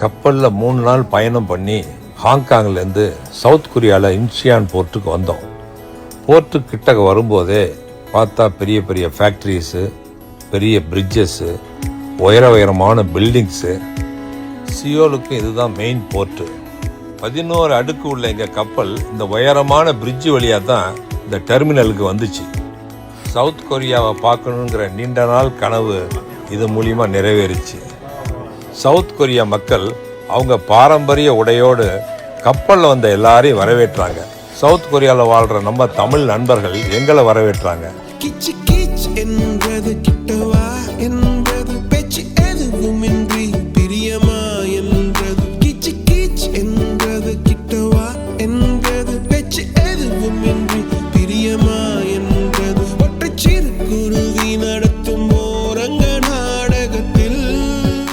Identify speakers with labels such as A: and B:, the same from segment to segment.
A: கப்பலில் 3 நாள் பயணம் பண்ணி ஹாங்காங்லேருந்து சவுத் கொரியாவில் இன்ச்சியான் போர்ட்டுக்கு வந்தோம். போர்ட்டுக்கு கிட்டக்க வரும்போதே பார்த்தா பெரிய பெரிய ஃபேக்ட்ரிஸு, பெரிய பிரிட்ஜஸ்ஸு, உயரமான பில்டிங்ஸு. சியோலுக்கு இதுதான் மெயின் போர்ட்டு. 11 அடுக்கு உள்ள எங்கள் கப்பல் இந்த உயரமான பிரிட்ஜு வழியாக தான் இந்த டெர்மினலுக்கு வந்துச்சு. சவுத் கொரியாவை பார்க்கணுங்கிற நீண்ட நாள் கனவு இது மூலிமா நிறைவேறிச்சு. சவுத் கொரியா மக்கள் அவங்க பாரம்பரிய உடையோடு கப்பலில் வந்த எல்லாரையும் வரவேற்றாங்க. சவுத் கொரியாவில் வாழ்கிற நம்ம தமிழ் நண்பர்கள் எங்களை வரவேற்றாங்க.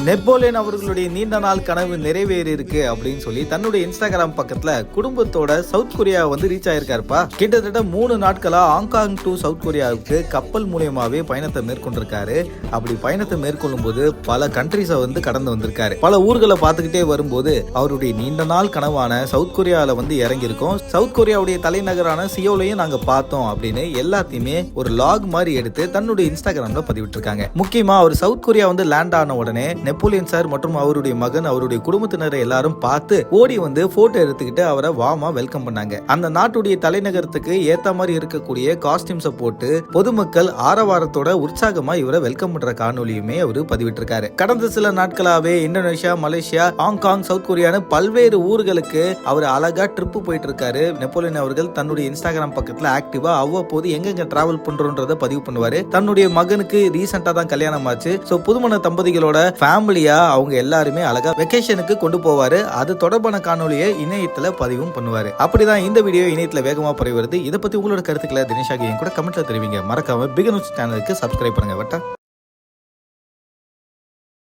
B: நெப்போலியன் அவர்களுடைய நீண்ட நாள் கனவு நிறைவேறி இருக்கு அப்படின்னு சொல்லி தன்னுடைய இன்ஸ்டாகிராம் பக்கத்துல குடும்பத்தோட சவுத் கொரியா வந்து ரீச் ஆயிருக்காருப்பா. கிட்டத்தட்ட 3 நாட்களா ஹாங்காங் டு சவுத் கொரியாவுக்கு கப்பல் மூலியமாவே பயணத்தை மேற்கொண்டிருக்காரு. அப்படி பயணத்தை மேற்கொள்ளும் போது பல கண்ட்ரிஸை வந்து கடந்து வந்திருக்காரு. பல ஊர்களை பார்த்துக்கிட்டே வரும்போது அவருடைய நீண்ட நாள் கனவான சவுத் கொரியால வந்து இறங்கியிருக்கோம். சவுத் கொரியாவுடைய தலைநகரான சியோலையும் நாங்க பார்த்தோம் அப்படின்னு எல்லாத்தையுமே ஒரு லாக் மாதிரி எடுத்து தன்னுடைய இன்ஸ்டாகிராம்ல பதிவிட்டு இருக்காங்க. முக்கியமா அவர் சவுத் கொரியா வந்து லேண்ட் ஆன உடனே நெப்போலியன் சார் மற்றும் அவருடைய மகன் அவருடைய குடும்பத்தினரை எல்லாரும் பார்த்து ஓடி வந்து போட்டோ எடுத்துக்கிட்டு அவரை வாமா வெல்கம் பண்ணாங்க. அந்த நாட்டுடைய தலைநகரத்துக்கு ஏத்த மாதிரி இருக்கக்கூடிய காஸ்டியூம்ஸை போட்டு பொதுமக்கள் ஆரவாரத்தோட உற்சாகமா இவரை வெல்கம் பண்ற காணொலியுமே அவரு பதிவிட்டிருக்காரு. கடந்த சில நாட்களாவே இந்தோனேஷியா, மலேசியா, ஹாங்காங், சவுத் கொரியான்னு பல்வேறு ஊர்களுக்கு அவர் அழகா ட்ரிப் போயிட்டு இருக்காரு. நெப்போலியன் அவர்கள் தன்னுடைய இன்ஸ்டாகிராம் பக்கத்துல ஆக்டிவா அவ்வப்போது எங்கெங்க டிராவல் பண்றோன்றத பதிவு பண்ணுவாரு. தன்னுடைய மகனுக்கு ரீசெண்டா தான் கல்யாணம் ஆச்சு. புதுமண தம்பதிகளோட ஃபேமிலியா அவங்க எல்லாருமே அழகா வெக்கேஷனுக்கு கொண்டு போவாரு. அது தொடர்பான காணொலியை இணையத்துல பதிவும் பண்ணுவாரு. அப்படிதான் இந்த வீடியோ இணையத்துல வேகமா பரவி வருது. இதை பத்தி உங்களோட கருத்துக்களை தினேஷாக என் கூட கமெண்ட்ல தெரிவிங்க. மறக்காம பிக் நியூஸ் சேனலுக்கு சப்ஸ்கிரைப் பண்ணுங்க.